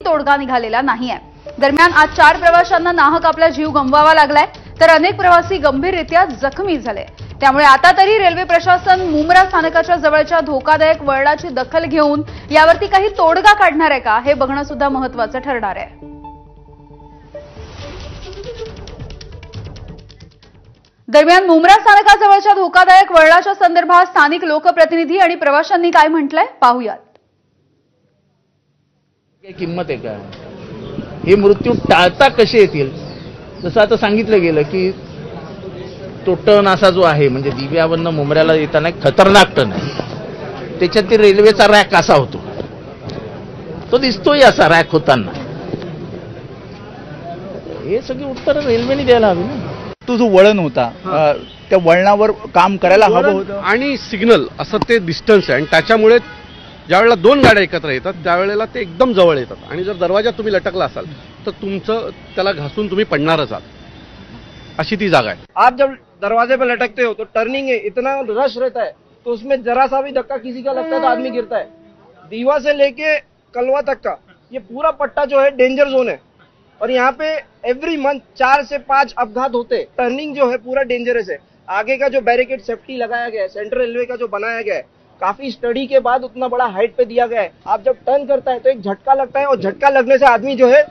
तोडगा निघालेला नाहीये। दरम्यान आज 4 प्रवाशांना नाहक आपला जीव गमवावा लागलाय, तर अनेक प्रवासी गंभीररित्या जखमी झाले। त्यामुळे आता तरी रेल्वे प्रशासन मुंब्रा स्थानकाच्या जवळच्या धोकादायक वळणाची दखल घेऊन यावरती काही तोडगा काढणार आहे का, हे बघणं सुद्धा महत्त्वाचं ठरणार आहे। दरम्यान मुंब्रा स्थानकाजवळच्या धोकादायक वळणाच्या संदर्भात स्थानिक लोकप्रतिनिधी आणि प्रवाशांनी काय म्हटलंय पाहूयात। किंमत आहे का? हे मृत्यू टाळता कसे येतील? जसं आता सांगितलं गेलं की तो टर्न असा जो आहे, म्हणजे दिव्यावरनं मुंब्र्याला येताना एक खतरनाक टर्न आहे, त्याच्यात ते रेल्वेचा रॅक असा होतो, तो दिसतोय असा रॅक होताना। हे सगळी उत्तर रेल्वेने द्यायला हवी ना। तो जो वळण होता त्या वळणावर काम करायला हवं होतं आणि सिग्नल असं ते डिस्टन्स आहे, आणि त्याच्यामुळे ज्यावेळेला 2 गाड्या एकत्र येतात त्यावेळेला ते एकदम जवळ येतात, आणि जर दरवाजा तुम्ही लटकला असाल तर तुमचं त्याला घासून तुम्ही पडणारच आहात, अशी ती जागा आहे। आप जब दरवाजे पे लटकते हो तो टर्निंग है, इतना रश रहता है, तो उसमें जरा सा भी धक्का किसी का लगता है तो आदमी गिरता है। दीवा से लेके कलवा तक का ये पूरा पट्टा जो है डेंजर जोन है, और यहाँ पे एवरी मंथ 4 से 5 अपघात होते। टर्निंग जो है पूरा डेंजरस है। आगे का जो बैरिकेड सेफ्टी लगाया गया है, सेंट्रल रेलवे का जो बनाया गया है, काफी स्टडी के बाद उतना बड़ा हाइट पे दिया गया है। आप जब टर्न करता है तो एक झटका लगता है, और झटका लगने से आदमी जो है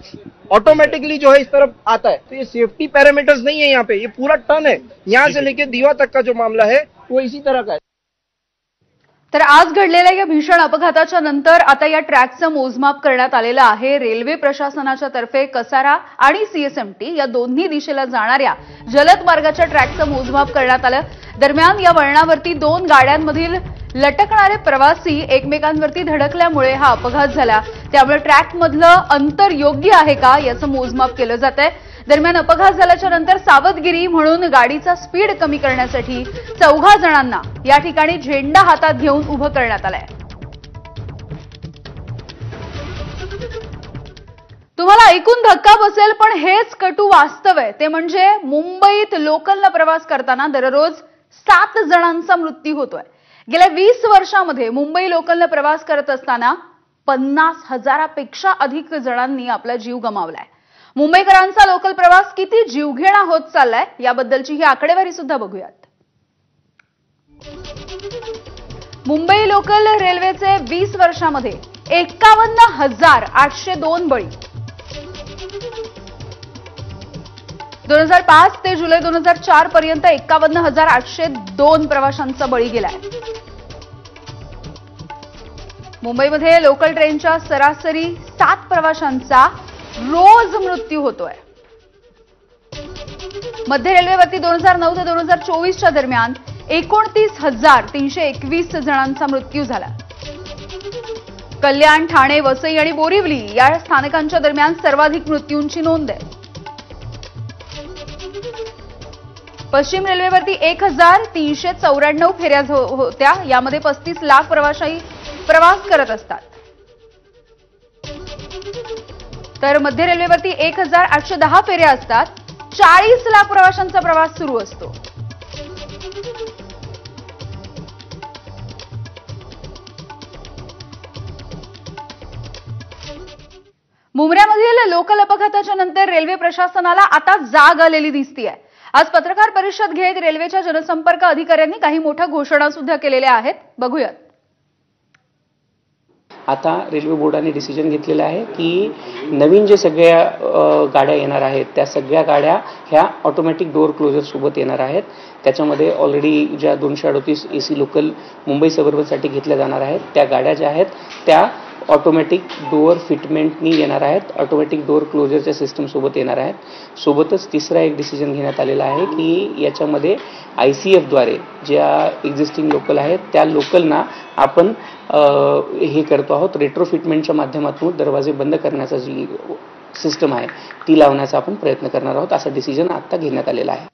ऑटोमेटिकली जो है इस तरफ आता है। तो ये सेफ्टी पैरामीटर्स नहीं है यहाँ पे, ये पूरा टर्न है, यहाँ से लेके दीवा तक का जो मामला है वो इसी तरह का है। तर आज घडलेल्या या भीषण अपघाताच्या नंतर आता या ट्रॅकचं मोजमाप करण्यात आलेलं आहे। रेल्वे प्रशासनाच्या तर्फे कसारा आणि सीएसएमटी या दोन्ही दिशेला जाणाऱ्या जलद मार्गाच्या ट्रॅकचं मोजमाप करण्यात आलं। दरम्यान या वळणावरती 2 गाड्यांमधील लटकणारे प्रवासी एकमेकांवरती धडकल्यामुळे हा अपघात झाला। त्यामुळे ट्रॅकमधलं अंतर योग्य आहे का याचं मोजमाप केलं जातंय। दरम्यान अपघात झाल्याच्या नंतर सावधगिरी म्हणून गाडीचा स्पीड कमी करण्यासाठी 4 जणांना या ठिकाणी झेंडा हातात घेऊन उभं करण्यात आलंय। तुम्हाला ऐकून धक्का बसेल, पण हेच कटू वास्तव आहे। ते म्हणजे मुंबईत लोकलनं प्रवास करताना दररोज 7 जणांचा मृत्यू होतोय। गेल्या 20 वर्षांमध्ये मुंबई लोकलनं प्रवास करत असताना 50,000पेक्षा अधिक जणांनी आपला जीव गमावलाय। मुंबईकरांचा लोकल प्रवास किती जीवघेणा होत चाललाय याबद्दलची ही आकडेवारी सुद्धा बघूयात। मुंबई लोकल रेल्वेचे 20 वर्षांमध्ये 51,802 बळी। 2005 ते जुलै 2004 पर्यंत 51,802 प्रवाशांचा बळी गेलाय। मुंबईमध्ये लोकल ट्रेनच्या सरासरी 7 प्रवाशांचा रोज मृत्यू होतोय। मध्य रेल्वेवरती 2009 ते 2024च्या दरम्यान 29,321 जणांचा मृत्यू झाला। कल्याण, ठाणे, वसई आणि बोरिवली या स्थानकांच्या दरम्यान सर्वाधिक मृत्यूंची नोंद आहे। पश्चिम रेल्वेवरती 1,394 फेऱ्या होत्या, यामध्ये 35 लाख प्रवासी प्रवास करत असतात। तर मध्य रेल्वेवरती 1,810 फेऱ्या असतात, 40 लाख प्रवाशांचा प्रवास सुरू असतो। मुंब्र्यामधील लोकल अपघाताच्या नंतर रेल्वे प्रशासनाला आता जाग आलेली दिसतीये। आज पत्रकार परिषद घेत रेल्वेच्या जनसंपर्क अधिकाऱ्यांनी काही मोठ्या घोषणा सुद्धा केलेल्या आहेत, बघूयात। आता रेल्वे बोर्डाने डिसिजन घेतलेला आहे की नवीन जे सगळ्या गाड्या येणार आहेत त्या सगळ्या गाड्या ह्या ऑटोमॅटिक डोअर क्लोजर सोबत येणार आहेत। त्याच्यामध्ये ऑलरेडी ज्या 238 एसी लोकल मुंबई सबअर्बनसाठी घेतल्या जाणार आहेत त्या गाड्या ज्या आहेत त्या ऑटोमॅटिक डोअर फिटमेंटनी येणार आहेत, ऑटोमॅटिक डोअर क्लोजरच्या सिस्टम सोबत येणार आहेत। सोबतच तिसरा एक डिसिजन घेण्यात आलेला आहे की याच्यामध्ये ICF द्वारे ज्या एक्झिस्टिंग लोकल आहेत त्या लोकलना आपण हे करतो आहोत, रेट्रोफिटमेंटच्या माध्यमातून दरवाजे बंद करण्याचा जी सिस्टम आहे ती लावण्याचा आपण प्रयत्न करणार आहोत, असा डिसिजन आता घेण्यात आलेला आहे।